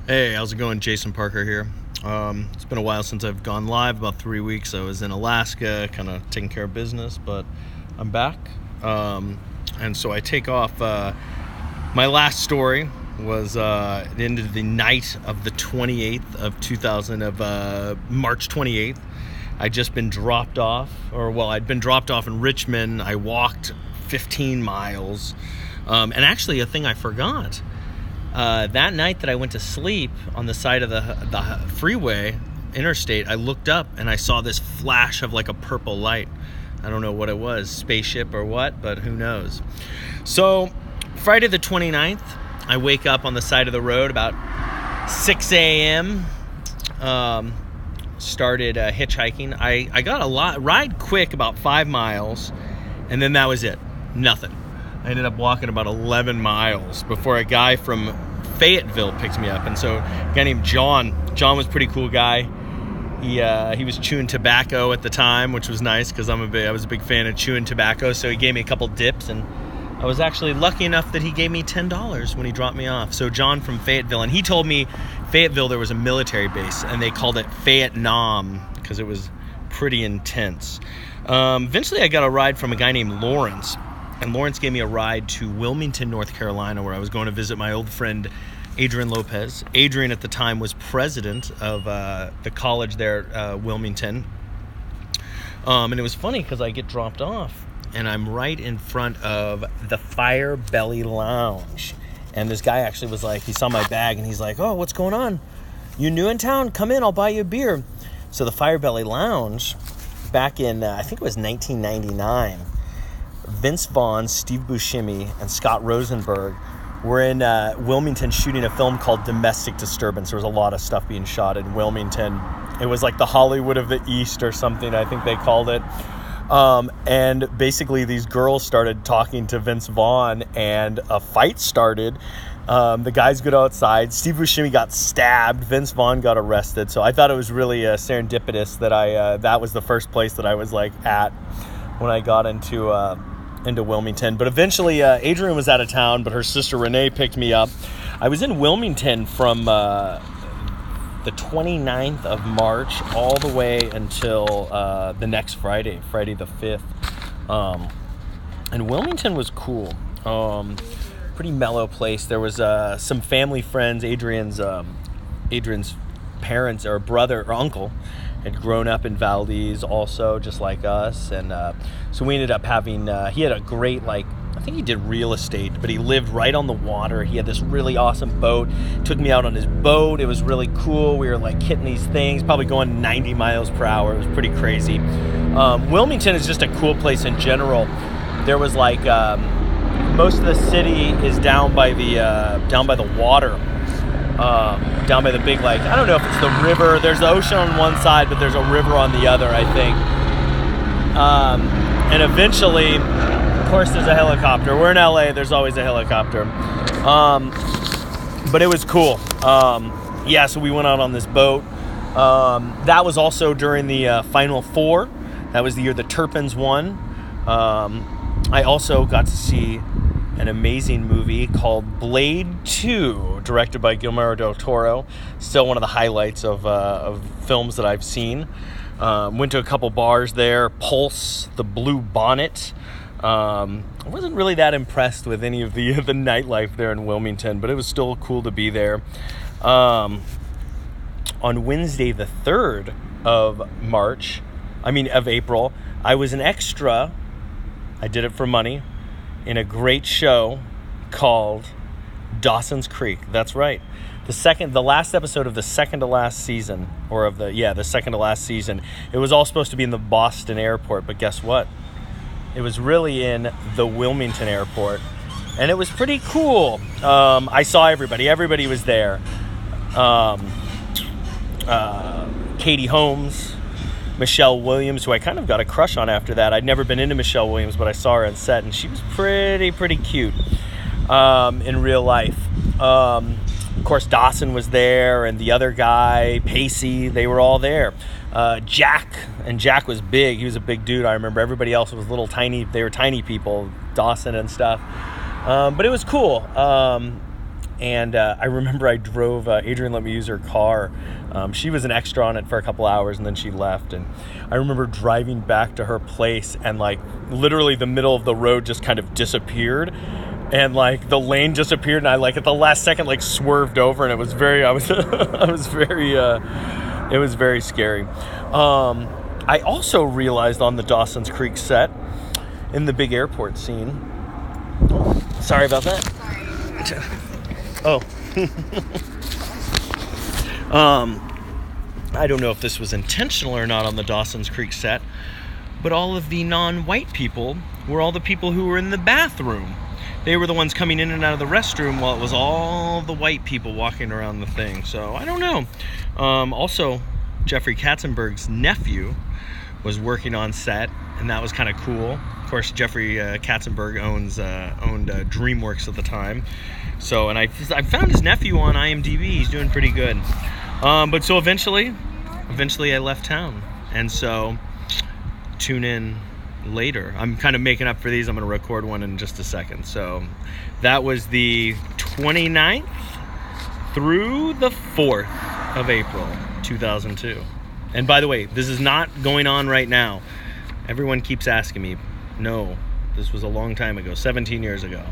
Hey, how's it going? Jason Parker here. It's been a while since I've gone live, about 3 weeks. I was in Alaska, kind of taking care of business, but I'm back. And so I take off. My last story was it ended the night of the 28th of March 28th. I'd just been dropped off, I'd been dropped off in Richmond. I walked 15 miles. And actually, a thing I forgot. That night that I went to sleep on the side of the freeway, interstate, I looked up and I saw this flash of like a purple light. I don't know what it was, spaceship or what, but who knows. So Friday the 29th, I wake up on the side of the road about 6 a.m., started hitchhiking. I got ride quick about 5 miles, and then that was it, nothing. I ended up walking about 11 miles before a guy from Fayetteville picked me up. And so a guy named John was a pretty cool guy. He was chewing tobacco at the time, which was nice because I was a big fan of chewing tobacco. So he gave me a couple dips, and I was actually lucky enough that he gave me $10 when he dropped me off. So John from Fayetteville, and he told me Fayetteville, there was a military base, and they called it Vietnam because it was pretty intense. Eventually I got a ride from a guy named Lawrence. And Lawrence gave me a ride to Wilmington, North Carolina, where I was going to visit my old friend, Adrian Lopez. Adrian, at the time, was president of the college there at Wilmington. And it was funny because I get dropped off, and I'm right in front of the Fire Belly Lounge. And this guy actually was like, he saw my bag, and he's like, "Oh, what's going on? You new in town? Come in, I'll buy you a beer." So the Fire Belly Lounge, back in, I think it was 1999, Vince Vaughn, Steve Buscemi, and Scott Rosenberg were in Wilmington shooting a film called Domestic Disturbance. There was a lot of stuff being shot in Wilmington. It was like the Hollywood of the East or something, I think they called it. And basically these girls started talking to Vince Vaughn, and a fight started. The guys go outside. Steve Buscemi got stabbed. Vince Vaughn got arrested. So I thought it was really serendipitous that that was the first place that I was like at when I got into Wilmington. But eventually Adrian was out of town, but her sister Renee picked me up. I was in Wilmington from the 29th of March all the way until the next Friday the 5th. And Wilmington was cool. Pretty mellow place. There was some family friends. Adrian's parents, or brother or uncle, had grown up in Valdez also, just like us. And so we ended up having, he had a great, I think he did real estate, but he lived right on the water. He had this really awesome boat. Took me out on his boat. It was really cool. We were hitting these things, probably going 90 miles per hour. It was pretty crazy. Wilmington is just a cool place in general. There was most of the city is down by the water. Down by the big, I don't know if it's the river. There's the ocean on one side, but there's a river on the other, I think. And eventually, of course, there's a helicopter. We're in LA, there's always a helicopter. But it was cool. So we went out on this boat. That was also during the Final Four. That was the year the Terrapins won. I also got to see an amazing movie called Blade 2, directed by Guillermo del Toro. Still one of the highlights of films that I've seen. Went to a couple bars there. Pulse, The Blue Bonnet. I wasn't really that impressed with any of the nightlife there in Wilmington, but it was still cool to be there. On Wednesday the 3rd of April, I was an extra. I did it for money in a great show called Dawson's Creek. That's right. The last episode of the second to last season, the second to last season. It was all supposed to be in the Boston airport, but guess what? It was really in the Wilmington airport, and it was pretty cool. I saw everybody. Everybody was there. Katie Holmes, Michelle Williams, who I kind of got a crush on after that. I'd never been into Michelle Williams, but I saw her on set, and she was pretty cute in real life. Of course, Dawson was there, and the other guy, Pacey, they were all there. Jack was big. He was a big dude. I remember everybody else was little tiny. They were tiny people, Dawson and stuff. But it was cool. And I remember I drove, Adrian let me use her car. She was an extra on it for a couple hours, and then she left. And I remember driving back to her place, and like literally the middle of the road just kind of disappeared. And like the lane just appeared, and I like at the last second like swerved over, and it was very it was very scary. I also realized on the Dawson's Creek set, in the big airport scene. Sorry about that. Sorry. Oh. I don't know if this was intentional or not on the Dawson's Creek set, but all of the non-white people were all the people who were in the bathroom. They were the ones coming in and out of the restroom, while it was all the white people walking around the thing. So I don't know. Also, Jeffrey Katzenberg's nephew was working on set, and that was kind of cool. Of course, Jeffrey Katzenberg owned DreamWorks at the time. So, and I found his nephew on IMDb. He's doing pretty good. But so eventually I left town, and so tune in later. I'm kind of making up for these. I'm going to record one in just a second. So that was the 29th through the 4th of April 2002. And by the way, this is not going on right now. Everyone keeps asking me. No, this was a long time ago, 17 years ago.